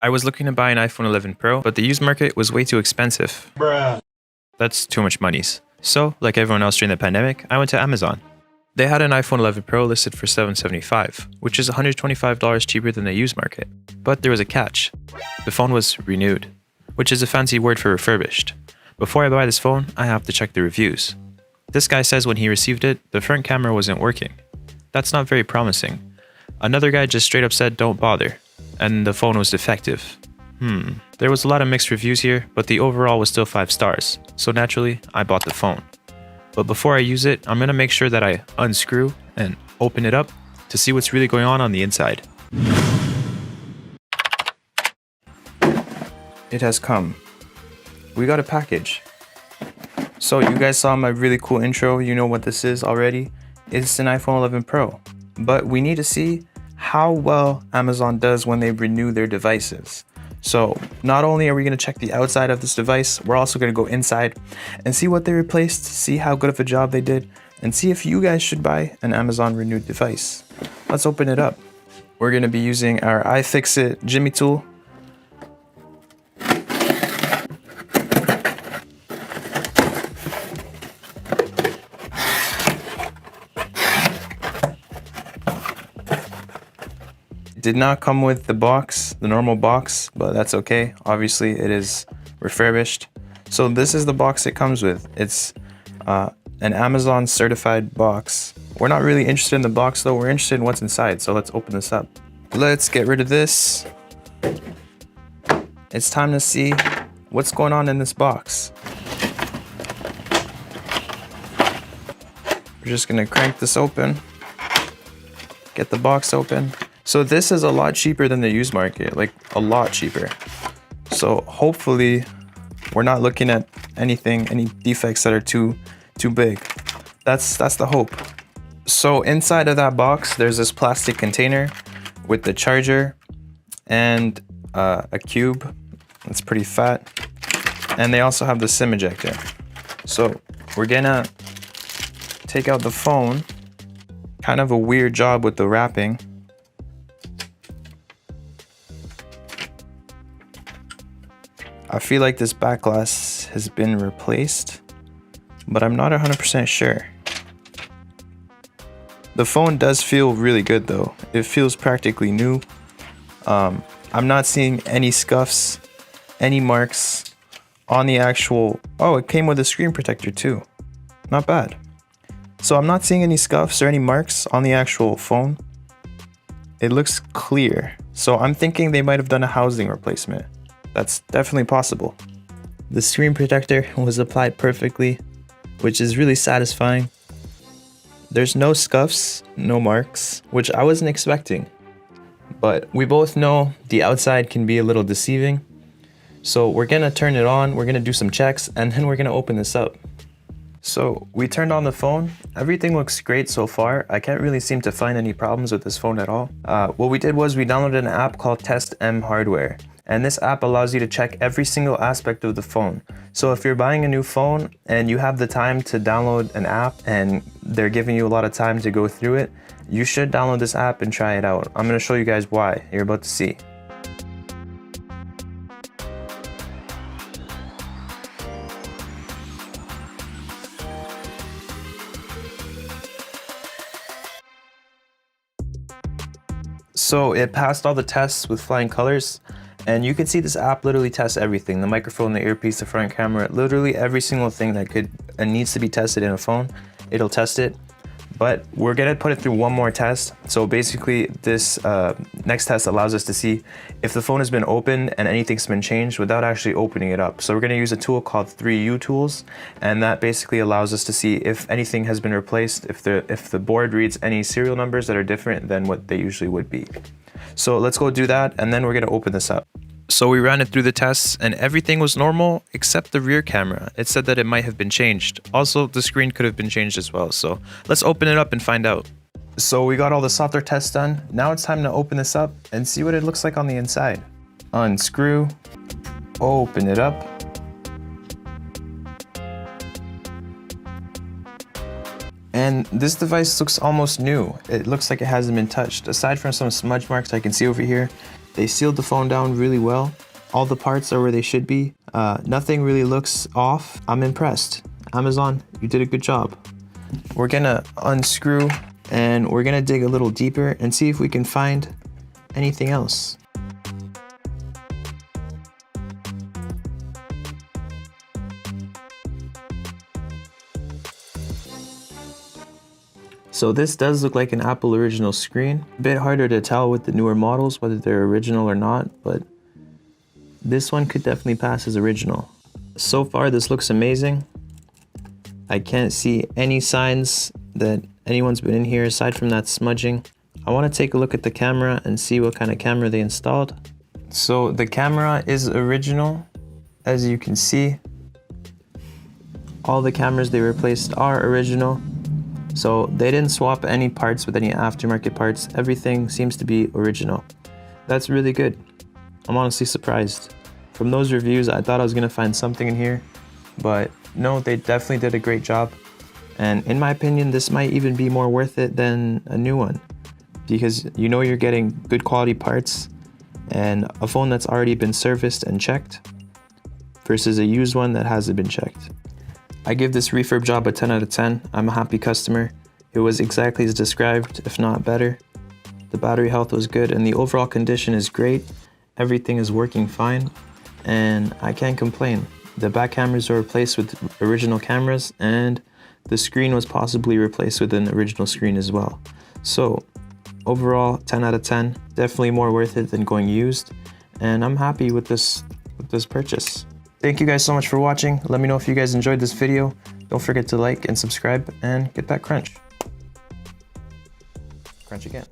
I was looking to buy an iPhone 11 Pro, but the used market was way too expensive. Bruh. That's too much monies. So, like everyone else during the pandemic, I went to Amazon. They had an iPhone 11 Pro listed for $775, which is $125 cheaper than the used market. But there was a catch. The phone was renewed, which is a fancy word for refurbished. Before I buy this phone, I have to check the reviews. This guy says when he received it, the front camera wasn't working. That's not very promising. Another guy just straight up said don't bother, and the phone was defective. There was a lot of mixed reviews here, but the overall was still 5 stars, so naturally, I bought the phone. But before I use it, I'm gonna make sure that I unscrew and open it up to see what's really going on the inside. It has come. We got a package. So you guys saw my really cool intro, you know what this is already. It's an iPhone 11 Pro. But we need to see how well Amazon does when they renew their devices. So not only are we going to check the outside of this device, we're also going to go inside and see what they replaced, see how good of a job they did, and see if you guys should buy an Amazon renewed device. Let's open it up. We're going to be using our iFixit Jimmy tool. Did not come with the box, the normal box, but that's okay. Obviously it is refurbished. So this is the box it comes with. It's an Amazon certified box. We're not really interested in the box though, we're interested in what's inside. So let's open this up. Let's get rid of this. It's time to see what's going on in this box. We're just gonna crank this open, get the box open. So this is a lot cheaper than the used market, like a lot cheaper. So hopefully we're not looking at any defects that are too big. That's the hope. So inside of that box, there's this plastic container with the charger and a cube. It's pretty fat. And they also have the SIM ejector. So we're gonna take out the phone. Kind of a weird job with the wrapping. I feel like this back glass has been replaced, but I'm not 100% sure. The phone does feel really good though. It feels practically new. I'm not seeing any scuffs, any marks on the actual... Oh, it came with a screen protector too. Not bad. So I'm not seeing any scuffs or any marks on the actual phone. It looks clear. So I'm thinking they might have done a housing replacement. That's definitely possible. The screen protector was applied perfectly, which is really satisfying. There's no scuffs, no marks, which I wasn't expecting. But we both know the outside can be a little deceiving. So we're gonna turn it on, we're gonna do some checks, and then we're gonna open this up. So we turned on the phone. Everything looks great so far. I can't really seem to find any problems with this phone at all. What we did was we downloaded an app called Test M Hardware. And this app allows you to check every single aspect of the phone. So if you're buying a new phone and you have the time to download an app and they're giving you a lot of time to go through it, you should download this app and try it out. I'm gonna show you guys why. You're about to see. So it passed all the tests with flying colors. And you can see this app literally tests everything. The microphone, the earpiece, the front camera, literally every single thing that could and needs to be tested in a phone, it'll test it. But we're gonna put it through one more test. So basically this next test allows us to see if the phone has been opened and anything's been changed without actually opening it up. So we're gonna use a tool called 3U tools. And that basically allows us to see if anything has been replaced, if the board reads any serial numbers that are different than what they usually would be. So let's go do that, and then we're gonna open this up. So we ran it through the tests, and everything was normal except the rear camera. It said that it might have been changed. Also, the screen could have been changed as well. So let's open it up and find out. So we got all the software tests done. Now it's time to open this up and see what it looks like on the inside. Unscrew, open it up. And this device looks almost new. It looks like it hasn't been touched. Aside from some smudge marks I can see over here, They sealed the phone down really well. All the parts are where they should be. Nothing really looks off. I'm impressed. Amazon, you did a good job. We're gonna unscrew and we're gonna dig a little deeper and see if we can find anything else. So this does look like an Apple original screen. A bit harder to tell with the newer models whether they're original or not, but this one could definitely pass as original. So far this looks amazing. I can't see any signs that anyone's been in here aside from that smudging. I want to take a look at the camera and see what kind of camera they installed. So the camera is original, as you can see. All the cameras they replaced are original. So they didn't swap any parts with any aftermarket parts. Everything seems to be original. That's really good. I'm honestly surprised. From those reviews, I thought I was gonna find something in here, but no, they definitely did a great job. And in my opinion, this might even be more worth it than a new one, because you know you're getting good quality parts and a phone that's already been serviced and checked versus a used one that hasn't been checked. I give this refurb job a 10 out of 10. I'm a happy customer. It was exactly as described, if not better. The battery health was good and the overall condition is great. Everything is working fine and I can't complain. The back cameras were replaced with original cameras and the screen was possibly replaced with an original screen as well. So overall, 10 out of 10. Definitely more worth it than going used. And I'm happy with this purchase. Thank you guys so much for watching. Let me know if you guys enjoyed this video. Don't forget to like and subscribe and get that crunch. Crunch again.